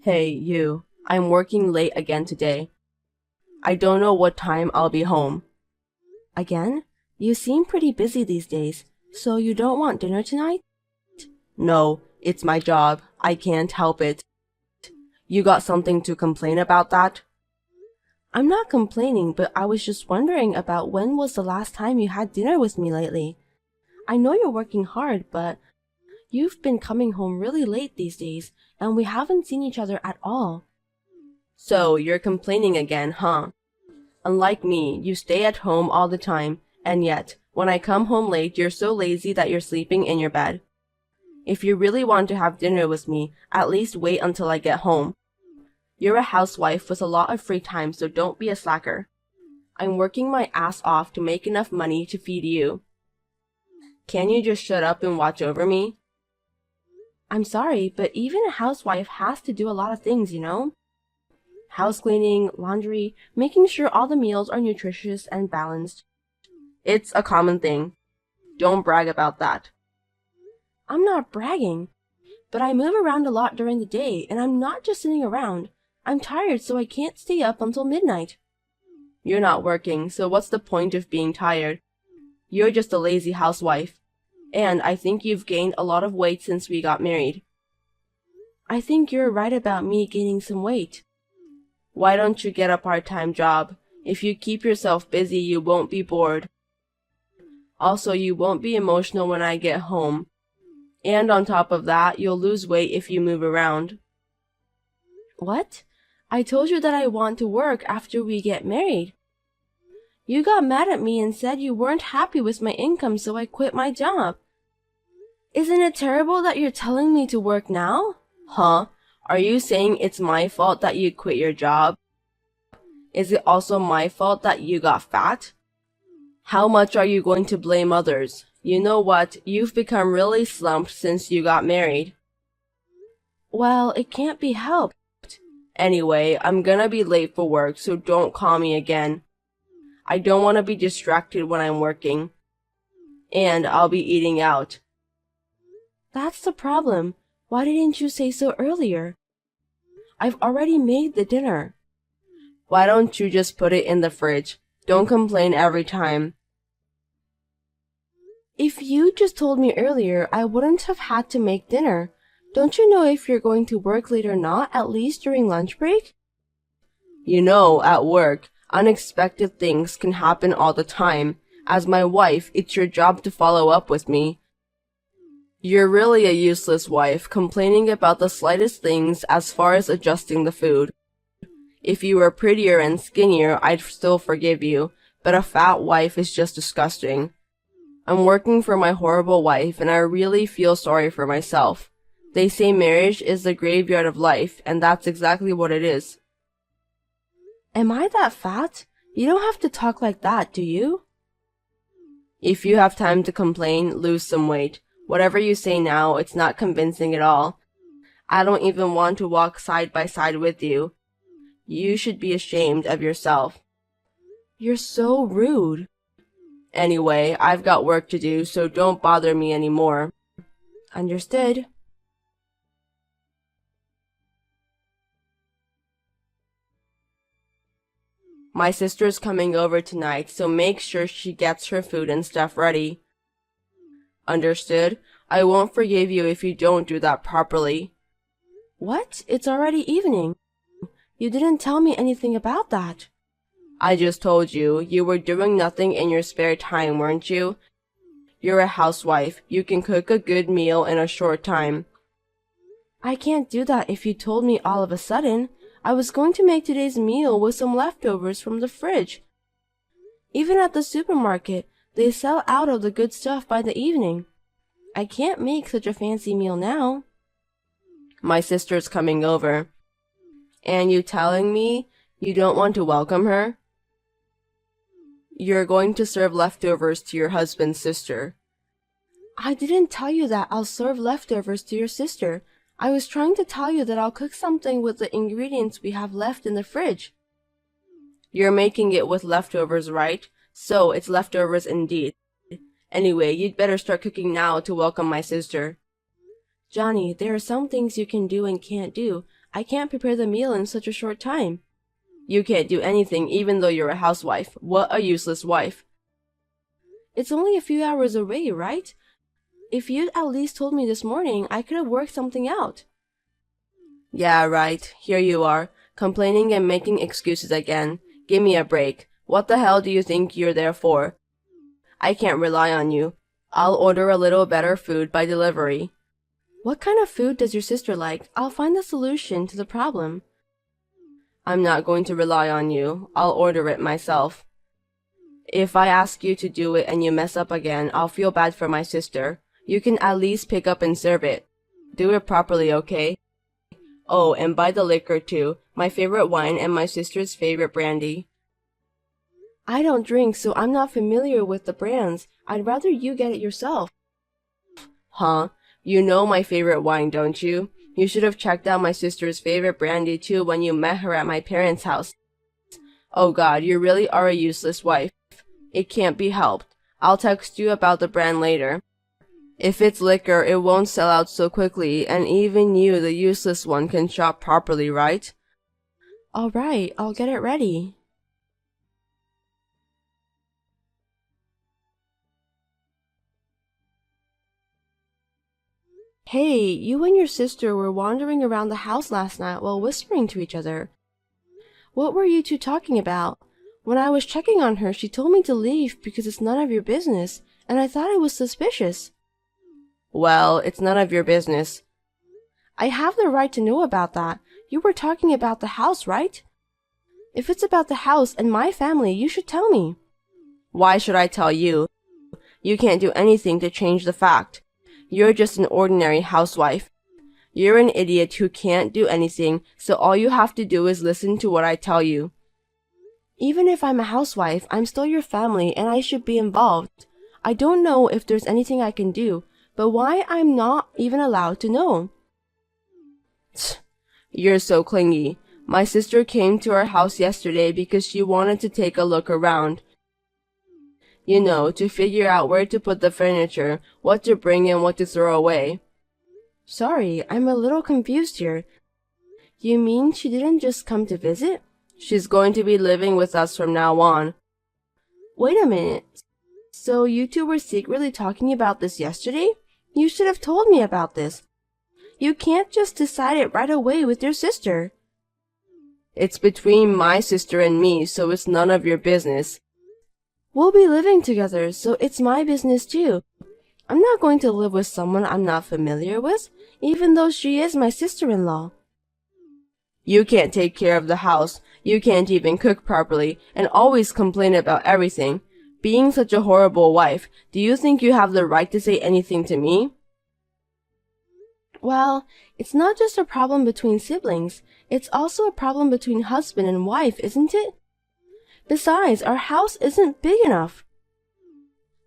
Hey, you. I'm working late again today. I don't know what time I'll be home. Again? You seem pretty busy these days, so you don't want dinner tonight? No, it's my job. I can't help it. You got something to complain about that? I'm not complaining, but I was just wondering about when was the last time you had dinner with me lately. I know you're working hard, but you've been coming home really late these days, and we haven't seen each other at all. So, you're complaining again, huh? Unlike me, you stay at home all the time, and yet, when I come home late, you're so lazy that you're sleeping in your bed. If you really want to have dinner with me, at least wait until I get home. You're a housewife with a lot of free time, so don't be a slacker. I'm working my ass off to make enough money to feed you. Can you just shut up and watch over me? I'm sorry, but even a housewife has to do a lot of things, you know? House cleaning, laundry, making sure all the meals are nutritious and balanced. It's a common thing. Don't brag about that. I'm not bragging, but I move around a lot during the day, and I'm not just sitting around. I'm tired, so I can't stay up until midnight. You're not working, so what's the point of being tired? You're just a lazy housewife. And I think you've gained a lot of weight since we got married. I think you're right about me gaining some weight. Why don't you get a part-time job? If you keep yourself busy, you won't be bored. Also, you won't be emotional when I get home. And on top of that, you'll lose weight if you move around. What? I told you that I want to work after we get married. You got mad at me and said you weren't happy with my income, so I quit my job. Isn't it terrible that you're telling me to work now? Huh? Are you saying it's my fault that you quit your job? Is it also my fault that you got fat? How much are you going to blame others? You know what? You've become really slumped since you got married. Well, it can't be helped. Anyway, I'm gonna be late for work, so don't call me again. I don't want to be distracted when I'm working. And I'll be eating out. That's the problem. Why didn't you say so earlier? I've already made the dinner. Why don't you just put it in the fridge? Don't complain every time. If you just told me earlier, I wouldn't have had to make dinner. Don't you know if you're going to work late or not, at least during lunch break? You know, at work, unexpected things can happen all the time. As my wife, it's your job to follow up with me. You're really a useless wife, complaining about the slightest things as far as adjusting the food. If you were prettier and skinnier, I'd still forgive you, but a fat wife is just disgusting. I'm working for my horrible wife, and I really feel sorry for myself. They say marriage is the graveyard of life, and that's exactly what it is. Am I that fat? You don't have to talk like that, do you? If you have time to complain, lose some weight. Whatever you say now, it's not convincing at all. I don't even want to walk side by side with you. You should be ashamed of yourself. You're so rude. Anyway, I've got work to do, so don't bother me anymore. Understood. My sister's coming over tonight, so make sure she gets her food and stuff ready. Understood? I won't forgive you if you don't do that properly. What? It's already evening. You didn't tell me anything about that. I just told you, you were doing nothing in your spare time, weren't you? You're a housewife. You can cook a good meal in a short time. I can't do that if you told me all of a sudden. I was going to make today's meal with some leftovers from the fridge. Even at the supermarket, they sell out of the good stuff by the evening. I can't make such a fancy meal now. My sister's coming over. And you telling me you don't want to welcome her? You're going to serve leftovers to your husband's sister. I didn't tell you that I'll serve leftovers to your sister. I was trying to tell you that I'll cook something with the ingredients we have left in the fridge. You're making it with leftovers, right? So it's leftovers indeed. Anyway, you'd better start cooking now to welcome my sister. Johnny, there are some things you can do and can't do. I can't prepare the meal in such a short time. You can't do anything even though you're a housewife. What a useless wife. It's only a few hours away, right? If you'd at least told me this morning, I could have worked something out. Yeah, right. Here you are, complaining and making excuses again. Give me a break. What the hell do you think you're there for? I can't rely on you. I'll order a little better food by delivery. What kind of food does your sister like? I'll find the solution to the problem. I'm not going to rely on you. I'll order it myself. If I ask you to do it and you mess up again, I'll feel bad for my sister. You can at least pick up and serve it. Do it properly, okay? Oh, and buy the liquor too. My favorite wine and my sister's favorite brandy. I don't drink, so I'm not familiar with the brands. I'd rather you get it yourself. Huh? You know my favorite wine, don't you? You should have checked out my sister's favorite brandy too when you met her at my parents' house. Oh God, you really are a useless wife. It can't be helped. I'll text you about the brand later. If it's liquor, it won't sell out so quickly, and even you, the useless one, can shop properly, right? All right, I'll get it ready. Hey, you and your sister were wandering around the house last night while whispering to each other. What were you two talking about? When I was checking on her, she told me to leave because it's none of your business, and I thought it was suspicious. Well, it's none of your business. I have the right to know about that. You were talking about the house, right? If it's about the house and my family, you should tell me. Why should I tell you? You can't do anything to change the fact. You're just an ordinary housewife. You're an idiot who can't do anything, so all you have to do is listen to what I tell you. Even if I'm a housewife, I'm still your family and I should be involved. I don't know if there's anything I can do, but why I'm not even allowed to know. You're so clingy. My sister came to our house yesterday because she wanted to take a look around. You know, to figure out where to put the furniture, what to bring and what to throw away. Sorry, I'm a little confused here. You mean she didn't just come to visit? She's going to be living with us from now on. Wait a minute. So you two were secretly talking about this yesterday? You should have told me about this. You can't just decide it right away with your sister. It's between my sister and me, so it's none of your business. We'll be living together, so it's my business too. I'm not going to live with someone I'm not familiar with, even though she is my sister-in-law. You can't take care of the house, you can't even cook properly, and always complain about everything. Being such a horrible wife, do you think you have the right to say anything to me? Well, it's not just a problem between siblings, it's also a problem between husband and wife, isn't it? Besides, our house isn't big enough.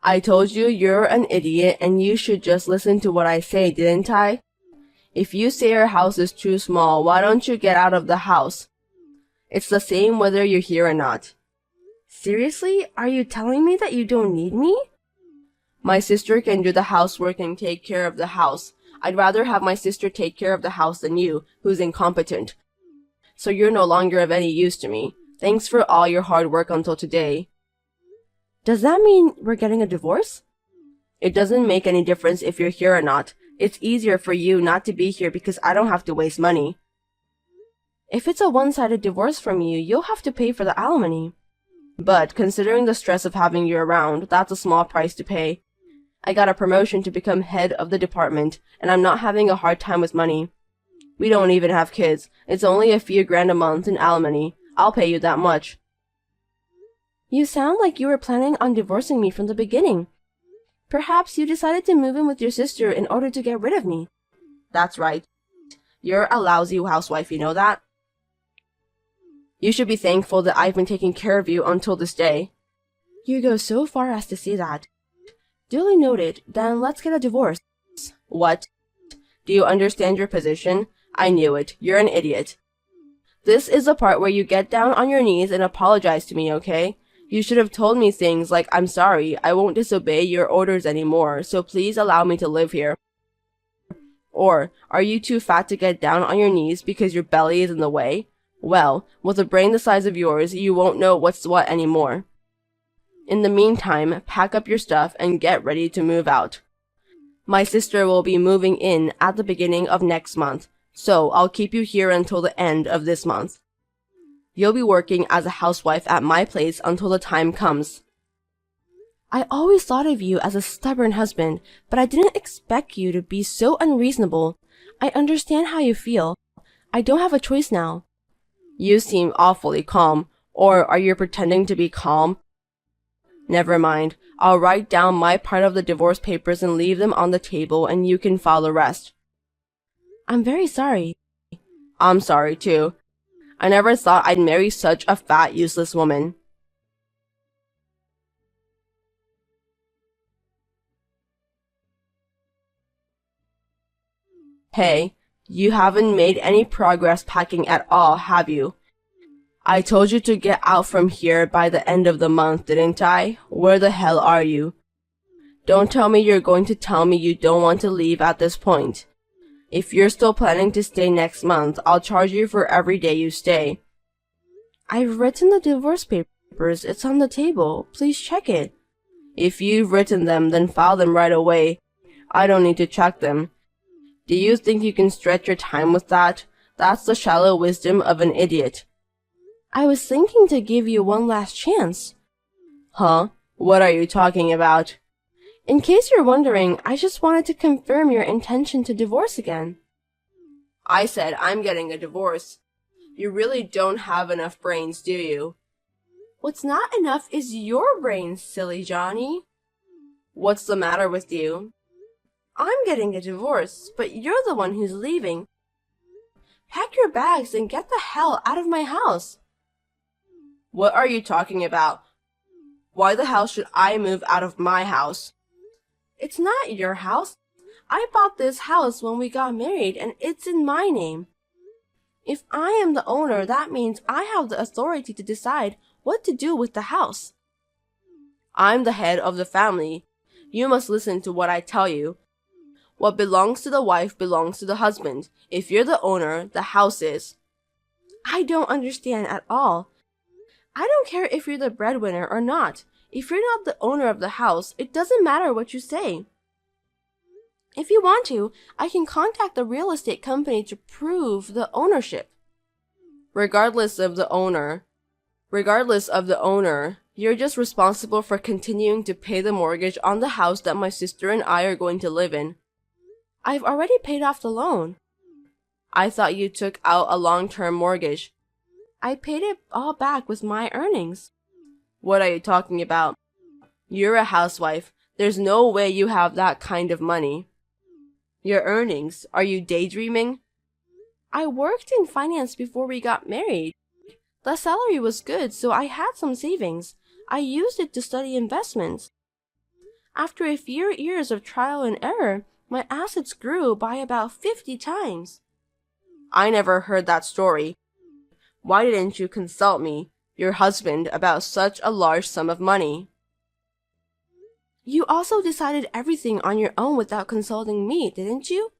I told you you're an idiot and you should just listen to what I say, didn't I? If you say our house is too small, why don't you get out of the house? It's the same whether you're here or not. Seriously? Are you telling me that you don't need me? My sister can do the housework and take care of the house. I'd rather have my sister take care of the house than you, who's incompetent. So you're no longer of any use to me. Thanks for all your hard work until today. Does that mean we're getting a divorce? It doesn't make any difference if you're here or not. It's easier for you not to be here because I don't have to waste money. If it's a one-sided divorce from you, you'll have to pay for the alimony. But considering the stress of having you around, that's a small price to pay. I got a promotion to become head of the department, and I'm not having a hard time with money. We don't even have kids. It's only a few grand a month in alimony. I'll pay you that much. You sound like you were planning on divorcing me from the beginning. Perhaps you decided to move in with your sister in order to get rid of me. That's right. You're a lousy housewife, you know that? You should be thankful that I've been taking care of you until this day. You go so far as to say that. Duly noted, then let's get a divorce. What? Do you understand your position? I knew it. You're an idiot. This is the part where you get down on your knees and apologize to me, okay? You should have told me things like, I'm sorry, I won't disobey your orders anymore, so please allow me to live here. Or are you too fat to get down on your knees because your belly is in the way? Well, with a brain the size of yours, you won't know what's what anymore. In the meantime, pack up your stuff and get ready to move out. My sister will be moving in at the beginning of next month, so I'll keep you here until the end of this month. You'll be working as a housewife at my place until the time comes. I always thought of you as a stubborn husband, but I didn't expect you to be so unreasonable. I understand how you feel. I don't have a choice now. You seem awfully calm, or are you pretending to be calm? Never mind. I'll write down my part of the divorce papers and leave them on the table and you can file the rest. I'm very sorry. I'm sorry too. I never thought I'd marry such a fat, useless woman. Hey, you haven't made any progress packing at all, have you? I told you to get out from here by the end of the month, didn't I? Where the hell are you? Don't tell me you're going to tell me you don't want to leave at this point. If you're still planning to stay next month, I'll charge you for every day you stay. I've written the divorce papers. It's on the table. Please check it. If you've written them, then file them right away. I don't need to check them. Do you think you can stretch your time with that? That's the shallow wisdom of an idiot. I was thinking to give you one last chance. Huh? What are you talking about? In case you're wondering, I just wanted to confirm your intention to divorce again. I said I'm getting a divorce. You really don't have enough brains, do you? What's not enough is your brains, silly Johnny. What's the matter with you? I'm getting a divorce, but you're the one who's leaving. Pack your bags and get the hell out of my house. What are you talking about? Why the hell should I move out of my house? It's not your house. I bought this house when we got married and it's in my name. If I am the owner, that means I have the authority to decide what to do with the house. I'm the head of the family. You must listen to what I tell you. What belongs to the wife belongs to the husband. If you're the owner, the house is. I don't understand at all. I don't care if you're the breadwinner or not. If you're not the owner of the house, it doesn't matter what you say. If you want to, I can contact the real estate company to prove the ownership. Regardless of the owner, you're just responsible for continuing to pay the mortgage on the house that my sister and I are going to live in. I've already paid off the loan. I thought you took out a long-term mortgage. I paid it all back with my earnings. What are you talking about? You're a housewife. There's no way you have that kind of money. Your earnings? Are you daydreaming? I worked in finance before we got married. The salary was good, so I had some savings. I used it to study investments. After a few years of trial and error, my assets grew by about 50 times. I never heard that story. Why didn't you consult me, your husband, about such a large sum of money? You also decided everything on your own without consulting me, didn't you?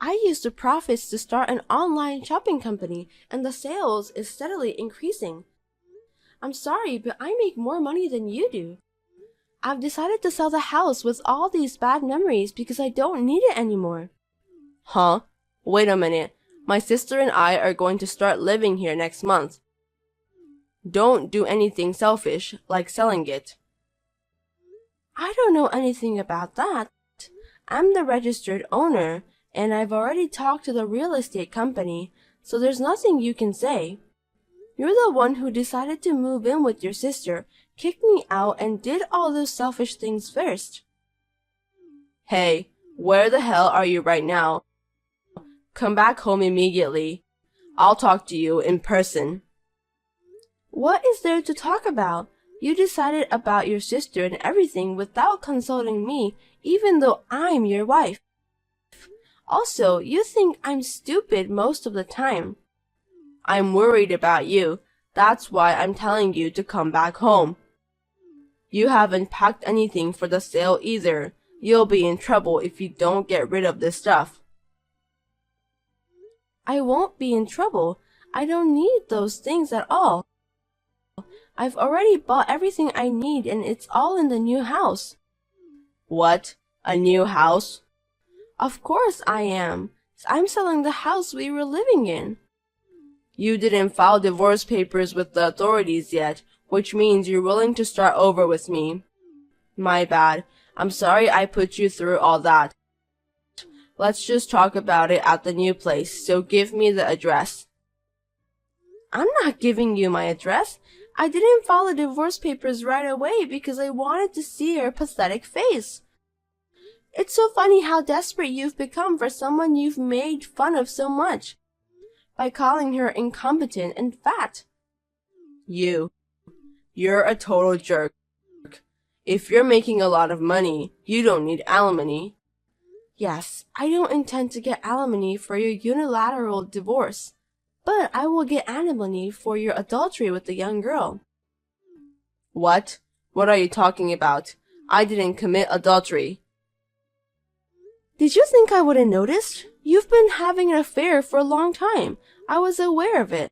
I used the profits to start an online shopping company, and the sales is steadily increasing. I'm sorry, but I make more money than you do. I've decided to sell the house with all these bad memories because I don't need it anymore. Huh? Wait a minute. My sister and I are going to start living here next month. Don't do anything selfish, like selling it. I don't know anything about that. I'm the registered owner, and I've already talked to the real estate company, so there's nothing you can say. You're the one who decided to move in with your sister, kicked me out, and did all those selfish things first. Hey, where the hell are you right now? Come back home immediately. I'll talk to you in person. What is there to talk about? You decided about your sister and everything without consulting me, even though I'm your wife. Also, you think I'm stupid most of the time. I'm worried about you. That's why I'm telling you to come back home. You haven't packed anything for the sale either. You'll be in trouble if you don't get rid of this stuff. I won't be in trouble. I don't need those things at all. I've already bought everything I need and it's all in the new house. What? A new house? Of course I am. I'm selling the house we were living in. You didn't file divorce papers with the authorities yet, which means you're willing to start over with me. My bad. I'm sorry I put you through all that. Let's just talk about it at the new place, so give me the address. I'm not giving you my address. I didn't file the divorce papers right away because I wanted to see her pathetic face. It's so funny how desperate you've become for someone you've made fun of so much by calling her incompetent and fat. You're a total jerk. If you're making a lot of money, you don't need alimony. Yes, I don't intend to get alimony for your unilateral divorce, but I will get alimony for your adultery with the young girl. What? What are you talking about? I didn't commit adultery. Did you think I wouldn't notice? You've been having an affair for a long time. I was aware of it.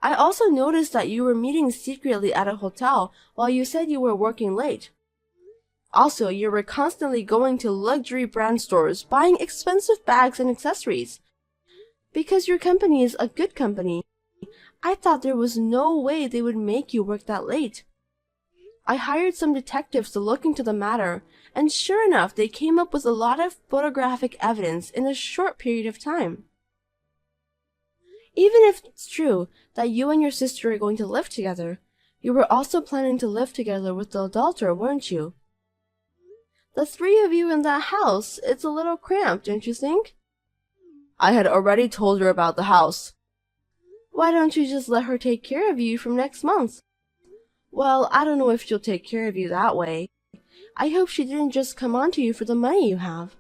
I also noticed that you were meeting secretly at a hotel while you said you were working late. Also, you were constantly going to luxury brand stores, buying expensive bags and accessories. Because your company is a good company, I thought there was no way they would make you work that late. I hired some detectives to look into the matter, and sure enough, they came up with a lot of photographic evidence in a short period of time. Even if it's true that you and your sister are going to live together, you were also planning to live together with the adulterer, weren't you? The three of you in that house, it's a little cramped, don't you think? I had already told her about the house. Why don't you just let her take care of you from next month? Well, I don't know if she'll take care of you that way. I hope she didn't just come on to you for the money you have.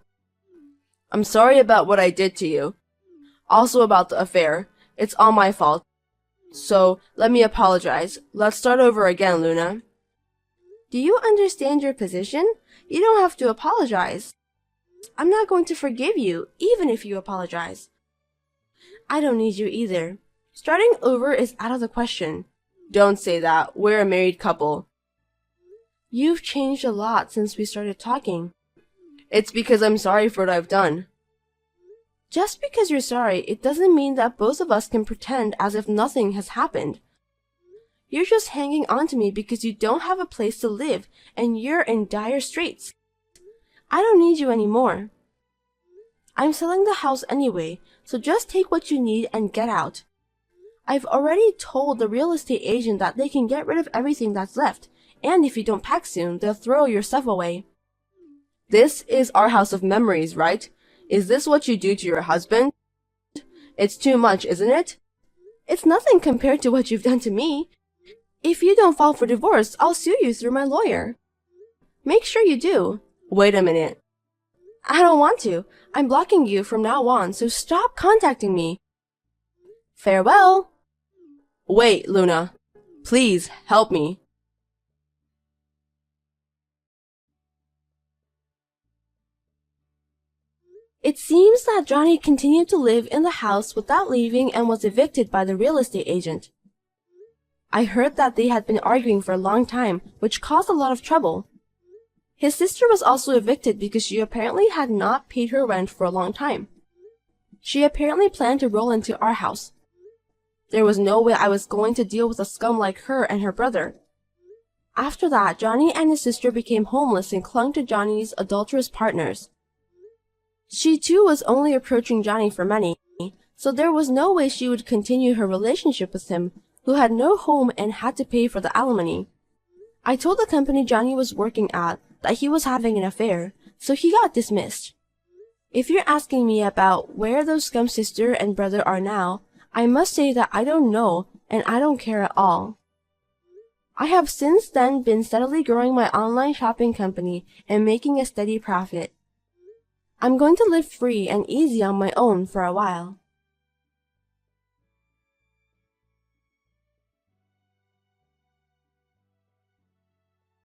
I'm sorry about what I did to you. Also about the affair. It's all my fault. So, let me apologize. Let's start over again, Luna. Do you understand your position? You don't have to apologize. I'm not going to forgive you, even if you apologize. I don't need you either. Starting over is out of the question. Don't say that. We're a married couple. You've changed a lot since we started talking. It's because I'm sorry for what I've done. Just because you're sorry, it doesn't mean that both of us can pretend as if nothing has happened. You're just hanging on to me because you don't have a place to live and you're in dire straits. I don't need you anymore. I'm selling the house anyway, so just take what you need and get out. I've already told the real estate agent that they can get rid of everything that's left, and if you don't pack soon, they'll throw your stuff away. This is our house of memories, right? Is this what you do to your husband? It's too much, isn't it? It's nothing compared to what you've done to me. If you don't file for divorce, I'll sue you through my lawyer. Make sure you do. Wait a minute. I don't want to. I'm blocking you from now on, so stop contacting me. Farewell. Wait, Luna. Please, help me. It seems that Johnny continued to live in the house without leaving and was evicted by the real estate agent. I heard that they had been arguing for a long time, which caused a lot of trouble. His sister was also evicted because she apparently had not paid her rent for a long time. She apparently planned to roll into our house. There was no way I was going to deal with a scum like her and her brother. After that, Johnny and his sister became homeless and clung to Johnny's adulterous partners. She too was only approaching Johnny for money, so there was no way she would continue her relationship with him, who had no home and had to pay for the alimony. I told the company Johnny was working at that he was having an affair, so he got dismissed. If you're asking me about where those scum sister and brother are now, I must say that I don't know and I don't care at all. I have since then been steadily growing my online shopping company and making a steady profit. I'm going to live free and easy on my own for a while.